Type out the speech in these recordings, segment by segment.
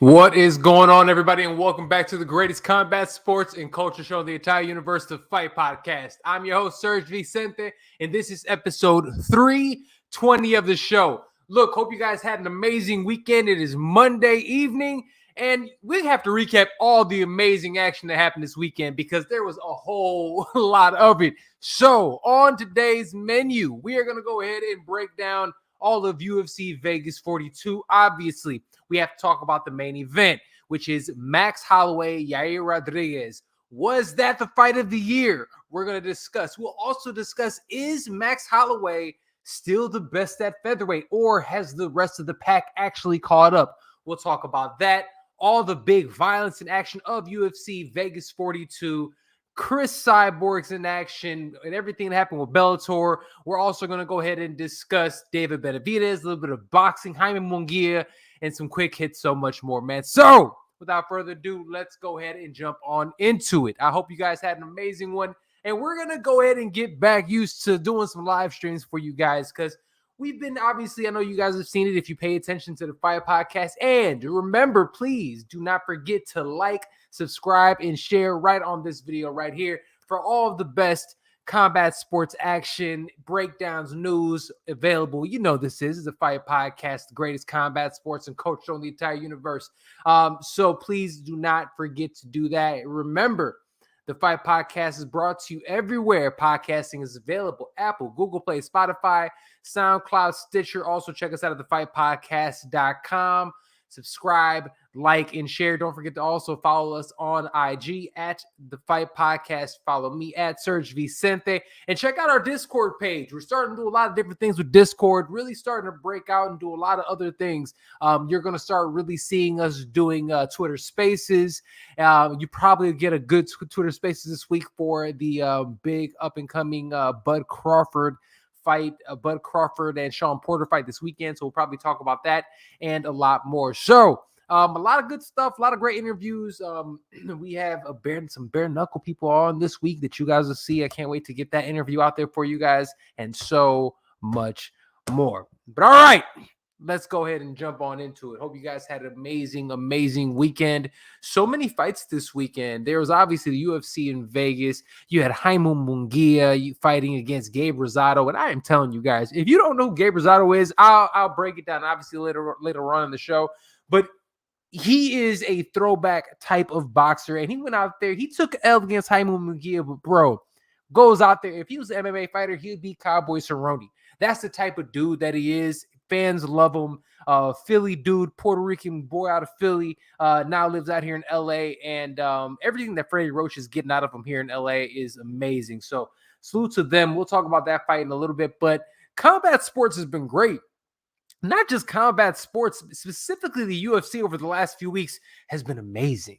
What is going on, everybody, and welcome back to the greatest combat sports and culture show in the entire universe, the Fight Podcast. I'm your host, SERG VICENTE, and this is episode 320 of the show. Look, hope you guys had an amazing weekend. It is Monday evening, and we have to recap all the amazing action that happened this weekend because there was a whole lot of it. So, on today's menu, we are going to go ahead and break down all of UFC Vegas 42, obviously. We have to talk about the main event, which is Max Holloway, YAIR Rodriguez. Was that the fight of the year? We're going to discuss. We'll also discuss, is Max Holloway still the best at featherweight, or has the rest of the pack actually caught up? We'll talk about that. All the big violence and action of UFC Vegas 42. Chris Cyborg's in action and everything that happened with Bellator. We're also going to go ahead and discuss David Benavidez, a little bit of boxing, Jaime Mungia, and some quick hits, so much more, man. So, without further ado, let's go ahead and jump on into it. I hope you guys had an amazing one, and we're going to go ahead and get back used to doing some live streams for you guys because we've been, obviously, I know you guys have seen it if you pay attention to the Fight Podcast. And remember, please do not forget to like, subscribe, and share right on this video right here for all of the best combat sports action, breakdowns, news available. You know this is the Fight Podcast, the greatest combat sports and culture on the entire universe. So please do not forget to do that. Remember, the Fight Podcast is brought to you everywhere podcasting is available: Apple, Google Play, Spotify, SoundCloud, Stitcher. Also check us out at thefightpodcast.com. Subscribe, like, and share. Don't forget to also follow us on IG at The Fight Podcast. Follow me at Serg Vicente. And check out our Discord page. We're starting to do a lot of different things with Discord, really starting to break out and do a lot of other things. You're going to start really seeing us doing Twitter Spaces. You probably get a good Twitter Spaces this week for the big up-and-coming Bud Crawford fight, Bud Crawford and Sean Porter fight this weekend. So we'll probably talk about that and a lot more. So a lot of good stuff, a lot of great interviews. We have some bare knuckle people on this week that you guys will see. I can't wait to get that interview out there for you guys, and so much more. But all right, let's go ahead and jump on into it. Hope you guys had an amazing weekend. So many fights this weekend. There was obviously the UFC in Vegas. You had Jaime Mungia fighting against Gabe Rosado. And I am telling you guys, if you don't know who Gabe Rosado is, I'll break it down obviously later on in the show. But he is a throwback type of boxer. And he went out there. He took L against Jaime Mungia. But bro, goes out there. If he was an MMA fighter, he'd be Cowboy Cerrone. That's the type of dude that he is. Fans love him. Philly dude, Puerto Rican boy out of Philly, now lives out here in LA. And everything that Freddie Roach is getting out of him here in LA is amazing. So salute to them. We'll talk about that fight in a little bit. But combat sports has been great. Not just combat sports, specifically the UFC over the last few weeks has been amazing.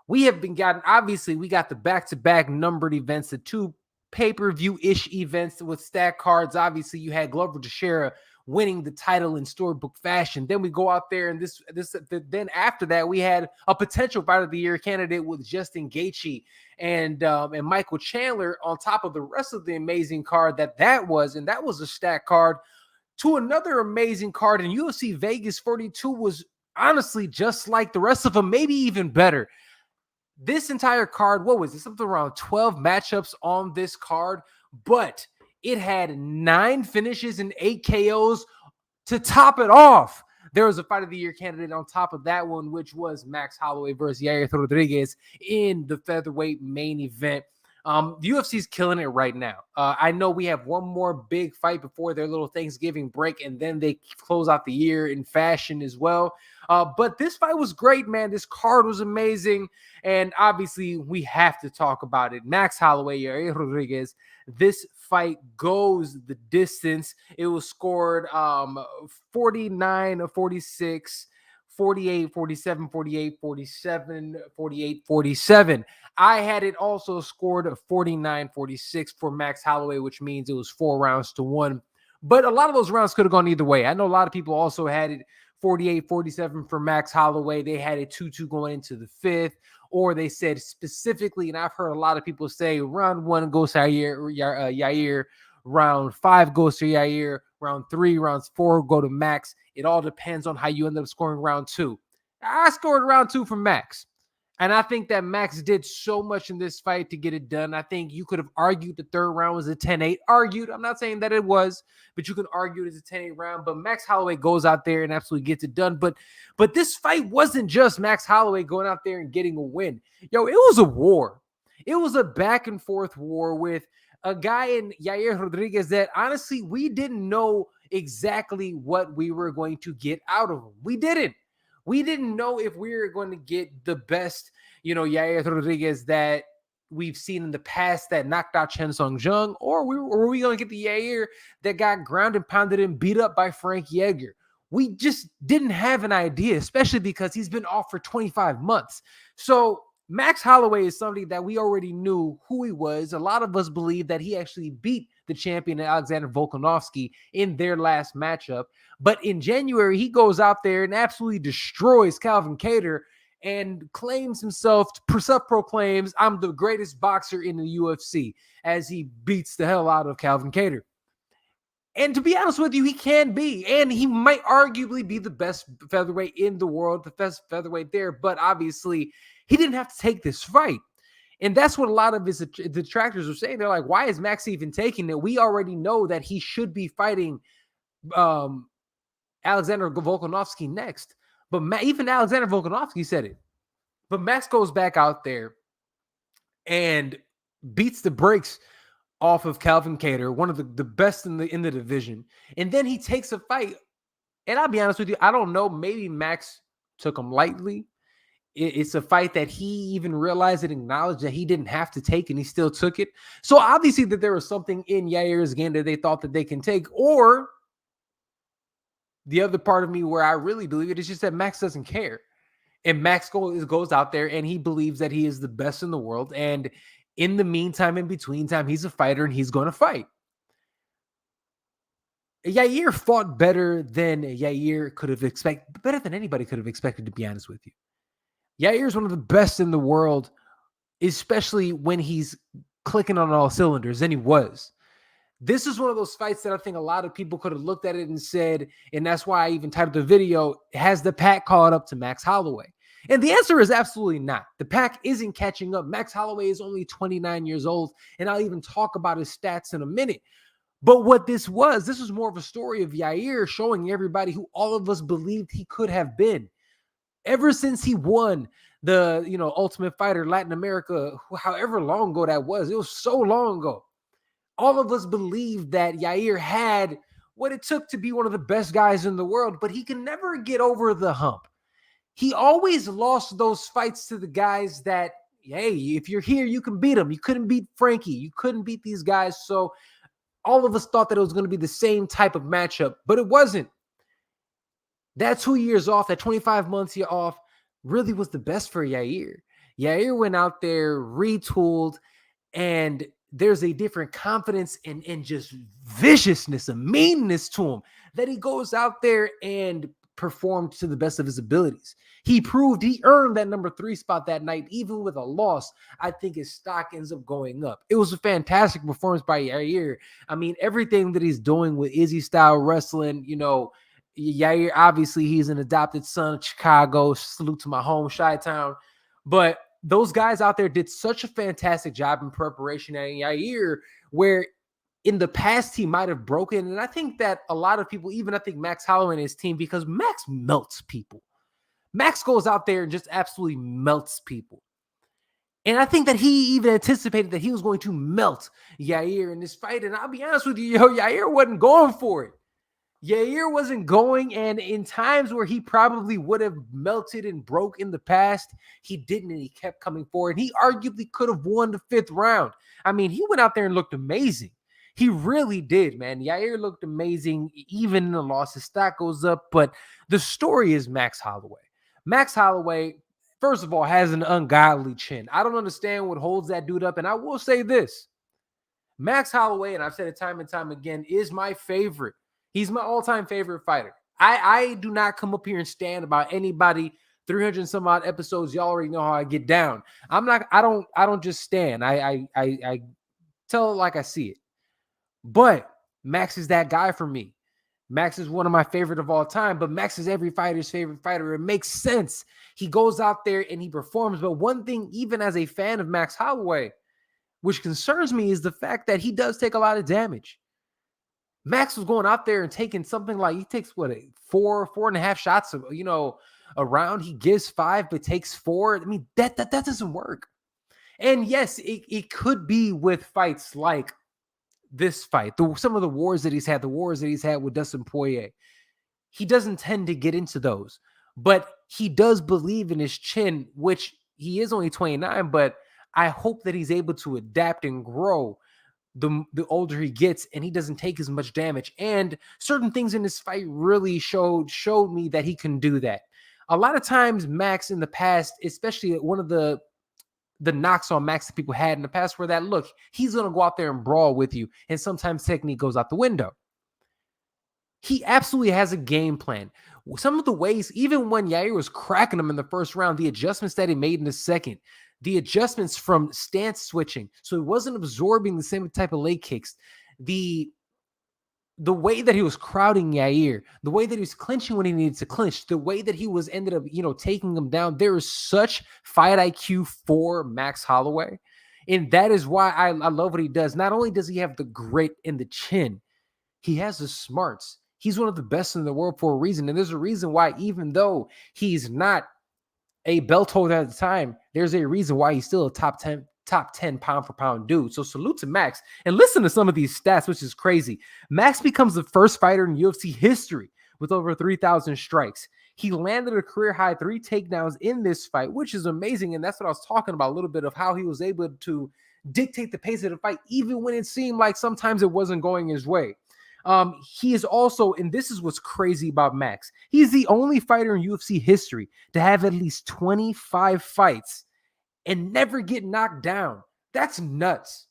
We got the back-to-back numbered events, the two pay-per-view-ish events with stacked cards. Obviously, you had Glover Teixeira winning the title in storybook fashion. Then we go out there, and then after that, we had a potential fight of the year candidate with Justin Gaethje and Michael Chandler on top of the rest of the amazing card that was, and that was a stacked card. To another amazing card, and UFC Vegas 42 was honestly just like the rest of them, maybe even better. This entire card, what was it? Something around 12 matchups on this card, but it had 9 finishes and 8 KOs to top it off. There was a fight of the year candidate on top of that one, which was Max Holloway versus YAIR Rodriguez in the featherweight main event. The UFC's killing it right now. I know we have one more big fight before their little Thanksgiving break, and then they close out the year in fashion as well. But this fight was great, man. This card was amazing, and obviously we have to talk about it. Max Holloway, YAIR Rodriguez. This fight goes the distance. It was scored 49-46. 48, 47, 48, 47, 48, 47. I had it also scored 49-46 for Max Holloway, which means it was 4 rounds to 1. But a lot of those rounds could have gone either way. I know a lot of people also had it 48-47 for Max Holloway. They had it 2-2 going into the 5th. Or they said specifically, and I've heard a lot of people say round 1 goes to YAIR, round 5 goes to YAIR, round 3, rounds 4 go to Max. It all depends on how you end up scoring round 2. I scored round 2 from Max. And I think that Max did so much in this fight to get it done. I think you could have argued the third round was a 10-8. Argued. I'm not saying that it was, but you can argue it as a 10-8 round. But Max Holloway goes out there and absolutely gets it done. But this fight wasn't just Max Holloway going out there and getting a win. Yo, it was a war. It was a back and forth war with a guy in YAIR Rodriguez that honestly we didn't know exactly what we were going to get out of him. We didn't. We didn't know if we were going to get the best, YAIR Rodriguez that we've seen in the past that knocked out Chen Sung-jung, or were we going to get the YAIR that got ground and pounded and beat up by Frank Yeager? We just didn't have an idea, especially because he's been off for 25 months. So Max Holloway is somebody that we already knew who he was. A lot of us believe that he actually beat the champion Alexander Volkanovski in their last matchup. But in January, he goes out there and absolutely destroys Calvin Kattar and claims himself, self-proclaims, I'm the greatest boxer in the UFC, as he beats the hell out of Calvin Kattar. And to be honest with you, he can be, and he might arguably be the best featherweight in the world, the best featherweight there, but obviously he didn't have to take this fight. And that's what a lot of his detractors are saying. They're like, why is Max even taking it? We already know that he should be fighting Alexander Volkanovski next. But even Alexander Volkanovski said it. But Max goes back out there and beats the brakes off of Calvin Kattar, one of the best in the division. And then he takes a fight. And I'll be honest with you, I don't know. Maybe Max took him lightly. It's a fight that he even realized and acknowledged that he didn't have to take, and he still took it. So obviously that there was something in Yair's game that they thought that they can take, or the other part of me where I really believe it is just that Max doesn't care. And Max goes out there and he believes that he is the best in the world. And in the meantime, in between time, he's a fighter and he's going to fight. Yair fought better than Yair could have expected, better than anybody could have expected, to be honest with you. Yair is one of the best in the world, especially when he's clicking on all cylinders, and he was. This is one of those fights that I think a lot of people could have looked at it and said, and that's why I even titled the video, has the pack caught up to Max Holloway? And the answer is absolutely not. The pack isn't catching up. Max Holloway is only 29 years old, and I'll even talk about his stats in a minute. But what this was more of a story of Yair showing everybody who all of us believed he could have been. Ever since he won the, Ultimate Fighter Latin America, however long ago that was, it was so long ago. All of us believed that Yair had what it took to be one of the best guys in the world, but he can never get over the hump. He always lost those fights to the guys that, hey, if you're here, you can beat them. You couldn't beat Frankie. You couldn't beat these guys. So all of us thought that it was going to be the same type of matchup, but it wasn't. That 2 years off, that 25 months off, really was the best for Yair. Yair went out there, retooled, and there's a different confidence and just viciousness, a meanness to him that he goes out there and performed to the best of his abilities. He proved he earned that number 3 spot that night, even with a loss. I think his stock ends up going up. It was a fantastic performance by Yair. I mean, everything that he's doing with Izzy style wrestling, Yair, obviously, he's an adopted son of Chicago. Salute to my home, Chi-Town. But those guys out there did such a fantastic job in preparation at Yair, where in the past he might have broken. And I think that a lot of people, even I think Max Holloway and his team, because Max melts people. Max goes out there and just absolutely melts people. And I think that he even anticipated that he was going to melt Yair in this fight. And I'll be honest with you, Yair wasn't going for it. Yair wasn't going, and in times where he probably would have melted and broke in the past, he didn't, and he kept coming forward. He arguably could have won the 5th round. I mean, he went out there and looked amazing. He really did, man. Yair looked amazing, even in the loss. His stock goes up, but the story is Max Holloway. Max Holloway, first of all, has an ungodly chin. I don't understand what holds that dude up, and I will say this. Max Holloway, and I've said it time and time again, is my favorite. He's my all-time favorite fighter. I do not come up here and stand about anybody. 300 and some odd episodes. Y'all already know how I get down. I don't just stand. I tell it like I see it. But Max is that guy for me. Max is one of my favorite of all time, but Max is every fighter's favorite fighter. It makes sense. He goes out there and he performs. But one thing, even as a fan of Max Holloway, which concerns me, is the fact that he does take a lot of damage. Max was going out there and taking something like, he takes what, 4.5 shots, a round. He gives 5, but takes 4. I mean, that doesn't work. And yes, it could be with fights like this fight, some of the wars that he's had with Dustin Poirier. He doesn't tend to get into those, but he does believe in his chin, which he is only 29, but I hope that he's able to adapt and grow the older he gets, and he doesn't take as much damage. And certain things in this fight really showed me that he can do that. A lot of times Max in the past, especially one of the knocks on Max that people had in the past were that, look, he's going to go out there and brawl with you, and sometimes technique goes out the window. He absolutely has a game plan. Some of the ways, even when YAIR was cracking him in the first round, the adjustments that he made in the second, the adjustments from stance switching, so he wasn't absorbing the same type of leg kicks, the way that he was crowding YAIR, the way that he was clinching when he needed to clinch, the way that he was ended up, taking him down. There is such fight IQ for Max Holloway. And that is why I love what he does. Not only does he have the grit and the chin, he has the smarts. He's one of the best in the world for a reason. And there's a reason why, even though he's not a belt holder at the time, there's a reason why he's still a top 10 pound for pound dude. So salute to Max. And listen to some of these stats, which is crazy. Max becomes the first fighter in UFC history with over 3,000 strikes. He landed a career high 3 takedowns in this fight, which is amazing. And that's what I was talking about, a little bit of how he was able to dictate the pace of the fight, even when it seemed like sometimes it wasn't going his way. He is also, and this is what's crazy about Max, he's the only fighter in UFC history to have at least 25 fights and never get knocked down. That's nuts.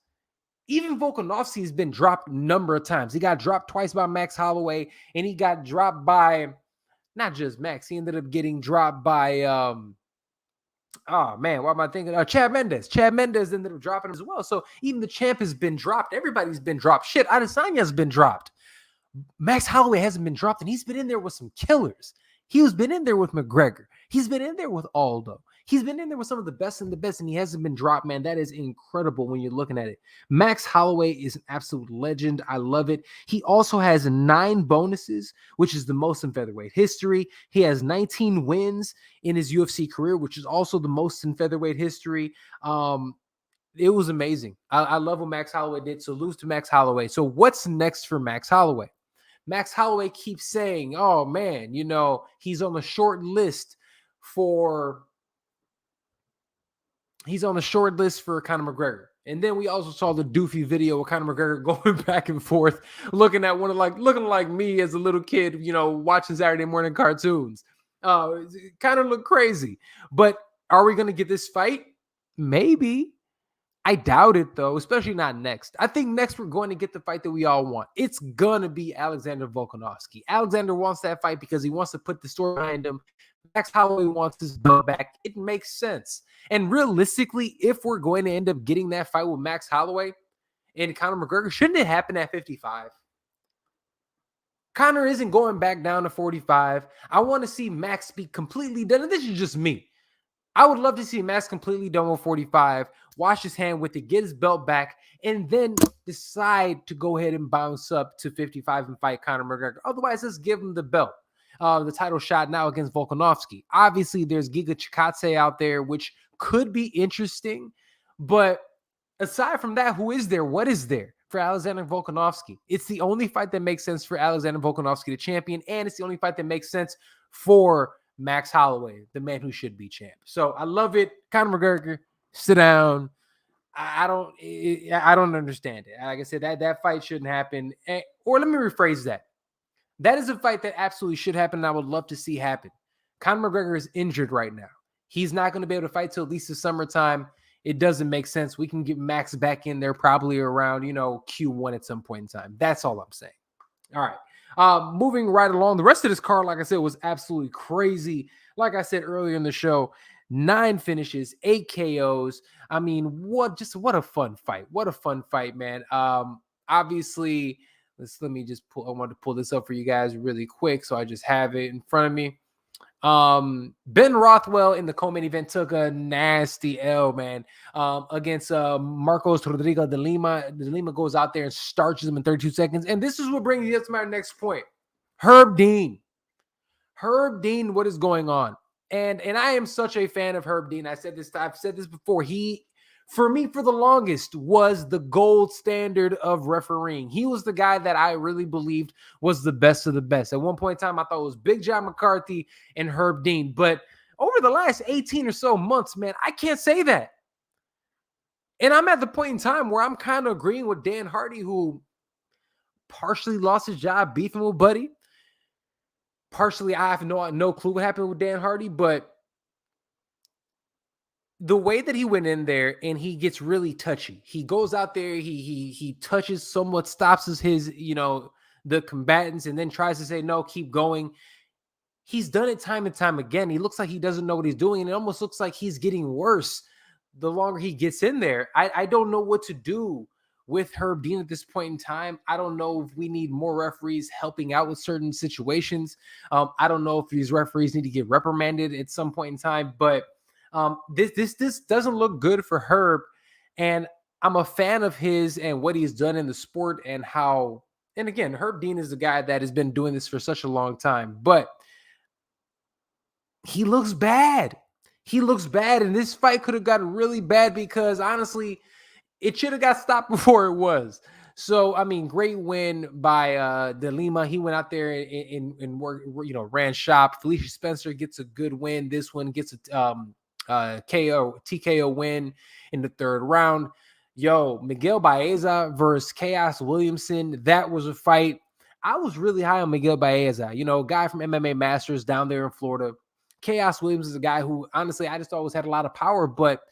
Even Volkanovski has been dropped a number of times. He got dropped twice by Max Holloway, and he got dropped by not just Max. He ended up getting dropped by oh man, what am I thinking? Chad Mendes. Chad Mendes ended up dropping as well. So even the champ has been dropped. Everybody's been dropped. Shit, Adesanya's been dropped. Max Holloway hasn't been dropped, and he's been in there with some killers. He's been in there with McGregor. He's been in there with Aldo. He's been in there with some of the best and the best, and he hasn't been dropped, man. That is incredible when you're looking at it. Max Holloway is an absolute legend. I love it. He also has 9 bonuses, which is the most in featherweight history. He has 19 wins in his UFC career, which is also the most in featherweight history. It was amazing. I love what Max Holloway did. So lose to Max Holloway. So what's next for Max Holloway? Max Holloway keeps saying, oh man, he's on the short list for Conor McGregor. And then we also saw the doofy video of Conor McGregor going back and forth, looking like me as a little kid, watching Saturday morning cartoons. It kind of looked crazy. But are we going to get this fight? Maybe. I doubt it, though, especially not next. I think next we're going to get the fight that we all want. It's going to be Alexander Volkanovski. Alexander wants that fight because he wants to put the story behind him. Max Holloway wants his belt back. It makes sense. And realistically, if we're going to end up getting that fight with Max Holloway and Conor McGregor, shouldn't it happen at 55? Conor isn't going back down to 45. I want to see Max be completely done. And this is just me. I would love to see Max completely done with 45, wash his hand with it, get his belt back, and then decide to go ahead and bounce up to 55 and fight Conor McGregor. Otherwise, let's give him the belt. The title shot now against Volkanovski. Obviously, there's Giga Chikadze out there, which could be interesting. But aside from that, who is there? What is there for Alexander Volkanovski? It's the only fight that makes sense for Alexander Volkanovski, the champion, and it's the only fight that makes sense for Max Holloway, the man who should be champ. So I love it. Conor McGregor, sit down. I don't understand it. Like I said, that fight shouldn't happen. Or let me rephrase that. That is a fight that absolutely should happen, and I would love to see happen. Conor McGregor is injured right now. He's not going to be able to fight till at least the summertime. It doesn't make sense. We can get Max back in there probably around, Q1 at some point in time. That's all I'm saying. All right. Moving right along, the rest of this card, like I said, was absolutely crazy. Like I said earlier in the show, 9 finishes, 8 KOs. I mean, what a fun fight. What a fun fight, man. Obviously, Let me just pull. I want to pull this up for you guys really quick, so I just have it in front of me. Ben Rothwell in the co-main event took a nasty L, man, against Marcos Rodrigo de Lima. De Lima goes out there and starches him in 32 seconds. And this is what brings me up to my next point. Herb Dean. Herb Dean, what is going on? And I am such a fan of Herb Dean. I've said this before. He, for me, for the longest, was the gold standard of refereeing. He was the guy that I really believed was the best of the best. At one point in time, I thought it was Big John McCarthy and Herb Dean. But over the last 18 or so months, man, I can't say that. And I'm at the point in time where I'm kind of agreeing with Dan Hardy, who partially lost his job beefing with Buddy. Partially, I have no clue what happened with Dan Hardy, but the way that he went in there and he gets really touchy. He goes out there, he touches somewhat, stops his, the combatants, and then tries to say, no, keep going. He's done it time and time again. He looks like he doesn't know what he's doing, and it almost looks like he's getting worse the longer he gets in there. I don't know what to do with Herb Dean at this point in time. I don't know if we need more referees helping out with certain situations. I don't know if these referees need to get reprimanded at some point in time, but this doesn't look good for Herb. And I'm a fan of his and what he's done in the sport and how, and again, Herb Dean is a guy that has been doing this for such a long time, but he looks bad. He looks bad. And this fight could have gotten really bad because honestly, it should have got stopped before it was. So, I mean, great win by De Lima. He went out there and worked, ran shop. Felicia Spencer gets a good win. This one gets a TKO win in the third round. Miguel Baeza versus Chaos Williamson. That was a fight. I was really high on Miguel Baeza, guy from MMA Masters down there in Florida. Chaos Williams is a guy who, honestly, I just always had a lot of power, but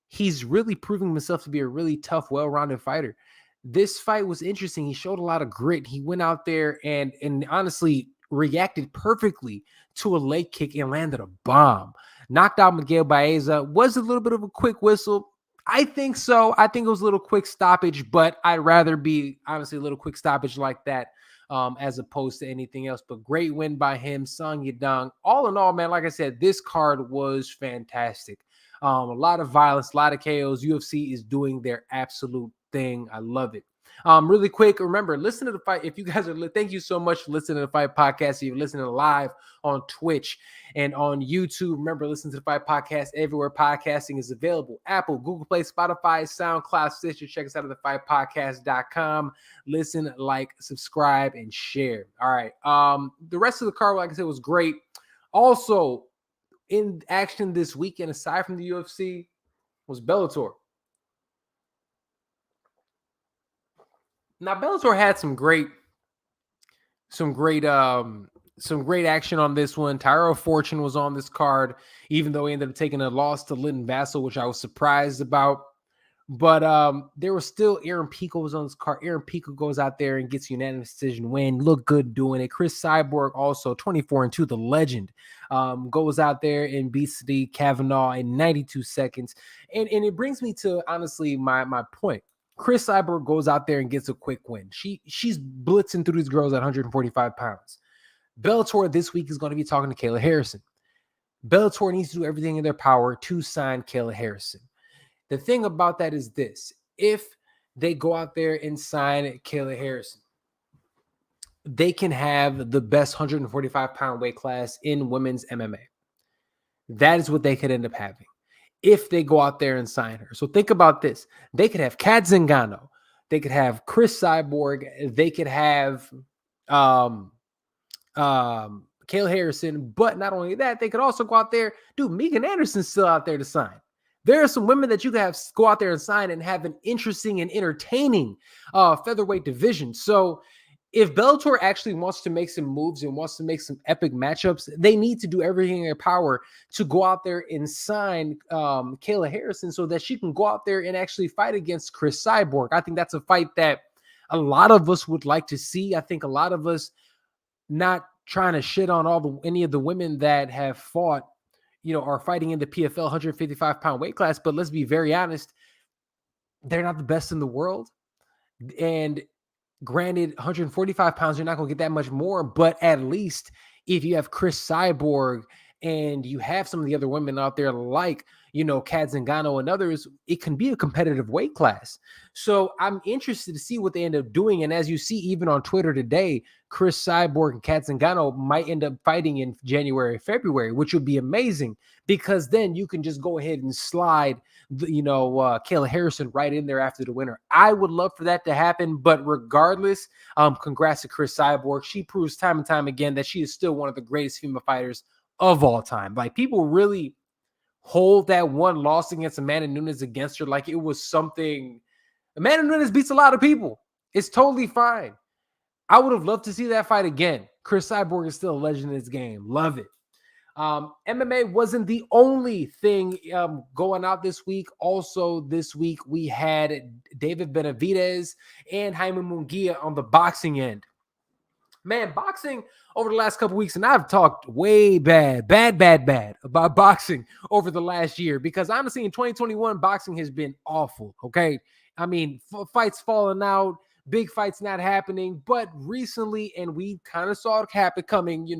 he's really proving himself to be a really tough, well-rounded fighter. This fight was interesting. He showed a lot of grit. He went out there and honestly reacted perfectly to a leg kick and landed a bomb. Knocked out Miguel Baeza. Was a little bit of a quick whistle. I think so. I think it was a little quick stoppage, but I'd rather be, honestly, a little quick stoppage like that as opposed to anything else. But great win by him, Song Yadong. All in all, man, like I said, this card was fantastic. A lot of violence, a lot of KOs. UFC is doing their absolute thing. I love it. Really quick, remember, listen to the fight. If you guys are, thank you so much for listening to the Fight Podcast. If you're listening live on Twitch and on YouTube, remember, listen to the Fight Podcast everywhere podcasting is available. Apple, Google Play, Spotify, SoundCloud, Stitcher. Check us out at thefightpodcast.com. Listen, like, subscribe, and share. All right. The rest of the card, like I said, was great. Also, in action this weekend, aside from the UFC, was Bellator. Now, Bellator had some great action on this one. Tyrell Fortune was on this card, even though he ended up taking a loss to Lyndon Vassell, which I was surprised about. But there was still Aaron Pico was on this card. Aaron Pico goes out there and gets a unanimous decision win. Look good doing it. Chris Cyborg also 24-2, the legend, goes out there and beats the Kavanaugh in 92 seconds. And it brings me to, honestly, my point. Chris Cyborg goes out there and gets a quick win. She's blitzing through these girls at 145 pounds. Bellator this week is going to be talking to Kayla Harrison. Bellator needs to do everything in their power to sign Kayla Harrison. The thing about that is this. If they go out there and sign Kayla Harrison, they can have the best 145-pound weight class in women's MMA. That is what they could end up having if they go out there and sign her. So think about this. They could have Kat Zingano. They could have Chris Cyborg. They could have Kayla Harrison. But not only that, they could also go out there. Dude, Megan Anderson's still out there to sign. There are some women that you can have go out there and sign and have an interesting and entertaining featherweight division. So if Bellator actually wants to make some moves and wants to make some epic matchups, they need to do everything in their power to go out there and sign Kayla Harrison so that she can go out there and actually fight against Chris Cyborg. I think that's a fight that a lot of us would like to see. I think a lot of us, not trying to shit on any of the women that have fought, are fighting in the PFL 155-pound weight class, but let's be very honest, they're not the best in the world. And Granted, 145 pounds, you're not going to get that much more, but at least if you have Chris Cyborg and you have some of the other women out there like, Kat Zingano and others, it can be a competitive weight class. So I'm interested to see what they end up doing. And as you see, even on Twitter today, Chris Cyborg and Kat Zingano might end up fighting in January, February, which would be amazing because then you can just go ahead and slide Kayla Harrison right in there after the winner. I would love for that to happen, but regardless, congrats to Chris Cyborg. She proves time and time again that she is still one of the greatest female fighters of all time. Like, people really hold that one loss against Amanda Nunes against her like it was something. Amanda Nunes beats a lot of people. It's totally fine. I would have loved to see that fight again. Chris Cyborg is still a legend in this game. Love it. MMA wasn't the only thing going out this week. Also, this week we had David Benavidez and Jaime Munguia on the boxing end. Man, boxing over the last couple weeks, and I've talked way bad about boxing over the last year because honestly, in 2021, boxing has been awful. Okay, I mean, fights falling out, big fights not happening, but recently, and we kind of saw it happen coming,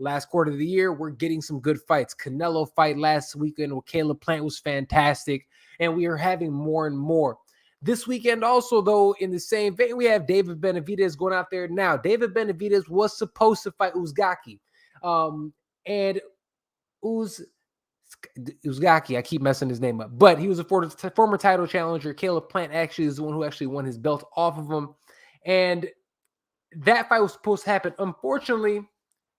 last quarter of the year, we're getting some good fights. Canelo fight last weekend with Caleb Plant was fantastic, and we are having more and more. This weekend also, though, in the same vein, we have David Benavidez going out there now. David Benavidez was supposed to fight Uzgaki. And Uzgaki, I keep messing his name up, but he was a former title challenger. Caleb Plant actually is the one who actually won his belt off of him. And that fight was supposed to happen. Unfortunately,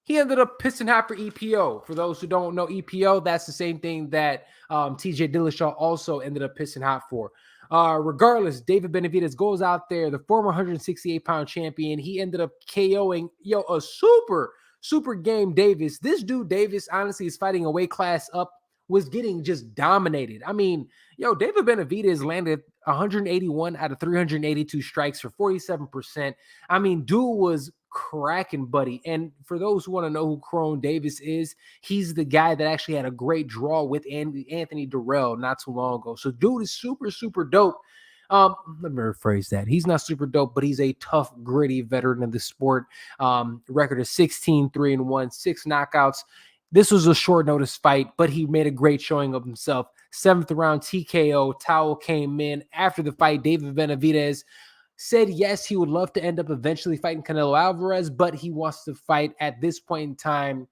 he ended up pissing hot for EPO. For those who don't know EPO, that's the same thing that TJ Dillashaw also ended up pissing hot for. Regardless, David Benavidez goes out there, the former 168-pound champion. He ended up KOing, a super game Davis. This dude, Davis, honestly, is fighting a weight class up, was getting just dominated. I mean, David Benavidez landed 181 out of 382 strikes for 47%. I mean, dude was cracking, buddy. And for those who want to know who Crone Davis is, he's the guy that actually had a great draw with Anthony Durrell not too long ago. So dude is super dope. Let me rephrase that. He's not super dope, but he's a tough, gritty veteran of the sport. Record of 16-3-1, 6 knockouts. This was a short notice fight, but he made a great showing of himself. 7th round TKO. Towel came in after the fight. David Benavidez said yes, he would love to end up eventually fighting Canelo Alvarez, but he wants to fight at this point in time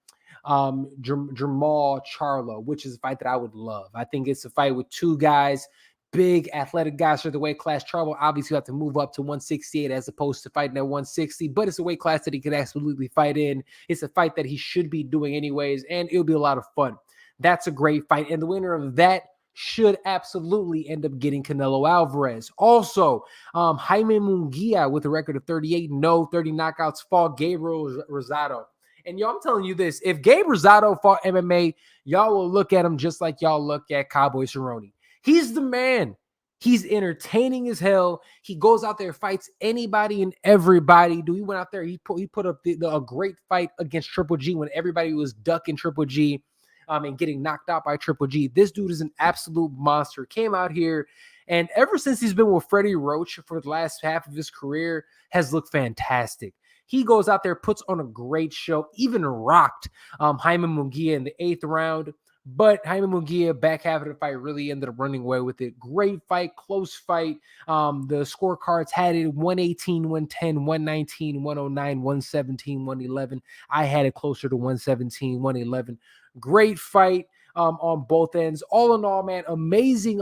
Jamal Charlo, which is a fight that I would love. I think it's a fight with two guys, big athletic guys for the weight class. Charlo obviously have to move up to 168 as opposed to fighting at 160, but it's a weight class that he could absolutely fight in. It's a fight that he should be doing anyways, and it'll be a lot of fun. That's a great fight, and the winner of that should absolutely end up getting Canelo Alvarez. Also, Jaime Munguia with a record of 38-0, 30 knockouts, fought Gabriel Rosado. And I'm telling you this, if Gabe Rosado fought MMA, y'all will look at him just like y'all look at Cowboy Cerrone. He's the man. He's entertaining as hell. He goes out there, fights anybody and everybody. He went out there, he put up a great fight against Triple G when everybody was ducking Triple G and getting knocked out by Triple G. This dude is an absolute monster. Came out here, and ever since he's been with Freddie Roach for the last half of his career, has looked fantastic. He goes out there, puts on a great show, even rocked Jaime Munguia in the 8th round. But Jaime Munguia, back half of the fight, really ended up running away with it. Great fight, close fight. The scorecards had it 118, 110, 119, 109, 117, 111. I had it closer to 117, 111. Great fight on both ends. All in all, man, amazing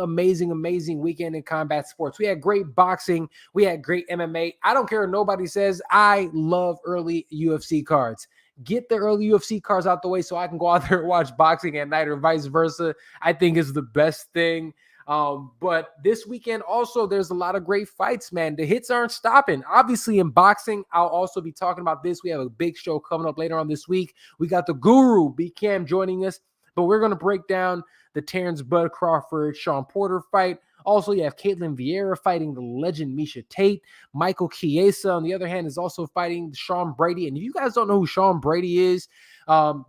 weekend in combat sports. We had great boxing. We had great MMA. I don't care what nobody says. I love early UFC cards. Get the early UFC cards out the way so I can go out there and watch boxing at night or vice versa. I think is the best thing. But this weekend also, there's a lot of great fights, man. The hits aren't stopping. Obviously, in boxing, I'll also be talking about this. We have a big show coming up later on this week. We got the Guru, B-Cam, joining us. But we're going to break down the Terrence Bud Crawford, Sean Porter fight. Also, you have Caitlin Vieira fighting the legend Miesha Tate. Michael Chiesa, on the other hand, is also fighting Sean Brady. And if you guys don't know who Sean Brady is,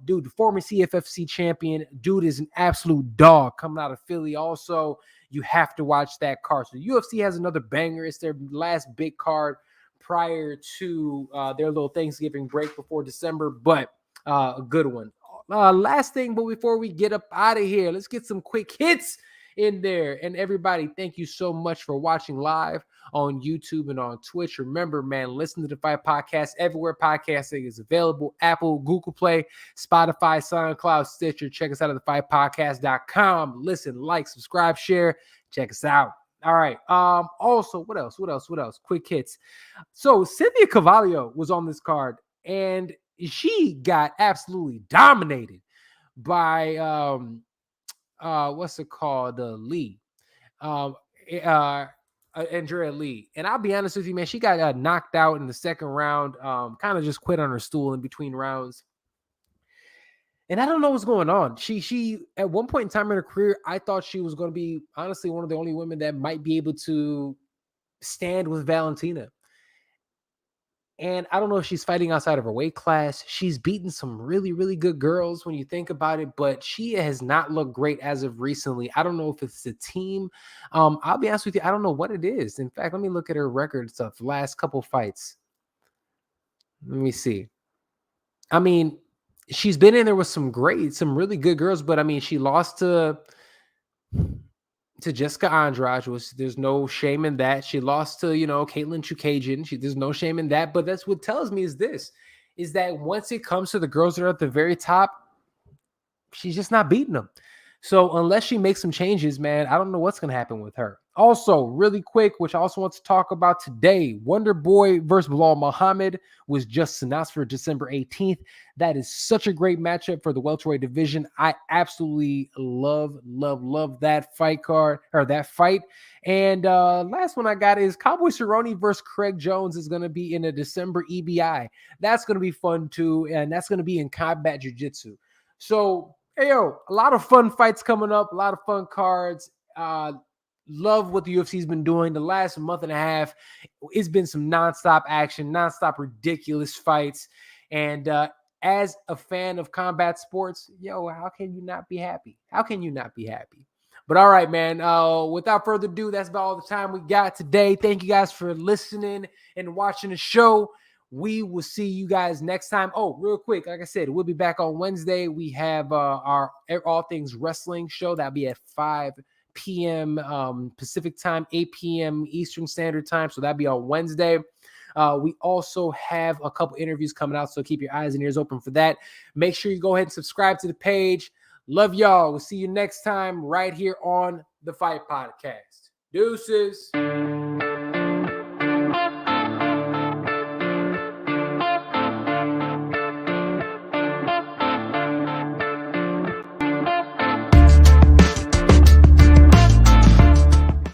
dude, the former CFFC champion, dude is an absolute dog coming out of Philly. Also, you have to watch that card. So UFC has another banger. It's their last big card prior to their little Thanksgiving break before December, but a good one. Last thing, but before we get up out of here, let's get some quick hits in there. And everybody, thank you so much for watching live on YouTube and on Twitch. Remember, man, listen to the Fight Podcast everywhere podcasting is available: Apple, Google Play, Spotify, SoundCloud, Stitcher. Check us out at thefightpodcast.com. Listen, like, subscribe, share. Check us out. All right. Also, what else? Quick hits. So Cynthia Cavallo was on this card, and she got absolutely dominated by what's it called? Lee. Andrea Lee. And I'll be honest with you, man, she got knocked out in the second round. Kind of just quit on her stool in between rounds. And I don't know what's going on. She at one point in time in her career, I thought she was going to be honestly one of the only women that might be able to stand with Valentina. And I don't know if she's fighting outside of her weight class. She's beaten some really, really good girls when you think about it, but she has not looked great as of recently. I don't know if it's the team. I'll be honest with you, I don't know what it is. In fact, let me look at her record stuff, last couple fights. Let me see. I mean, she's been in there with some really good girls, but I mean, she lost to Jessica Andrade. There's no shame in that. She lost to, Caitlin Chukagian. There's no shame in that. But that's what tells me is that once it comes to the girls that are at the very top, she's just not beating them. So unless she makes some changes, man, I don't know what's going to happen with her. Also, really quick, which I also want to talk about today, Wonder Boy versus Bilal Muhammad was just announced for December 18th. That is such a great matchup for the welterweight division. I absolutely love that fight card, or that fight. And last one I got is Cowboy Cerrone versus Craig Jones is going to be in a December EBI. That's going to be fun too, and that's going to be in combat jiu-jitsu. So, hey, a lot of fun fights coming up, a lot of fun cards. Love what the UFC's been doing the last month and a half. It's been some nonstop action, nonstop ridiculous fights. And as a fan of combat sports, how can you not be happy? But all right, man, without further ado, that's about all the time we got today. Thank you guys for listening and watching the show. We will see you guys next time. Oh, real quick, like I said, we'll be back on Wednesday. We have our All Things Wrestling show. That'll be at 5 p.m. Pacific time, 8 p.m. Eastern Standard Time. So that'll be on Wednesday. We also have a couple interviews coming out, so keep your eyes and ears open for that. Make sure you go ahead and subscribe to the page. Love y'all. We'll see you next time right here on the Fight Podcast. Deuces.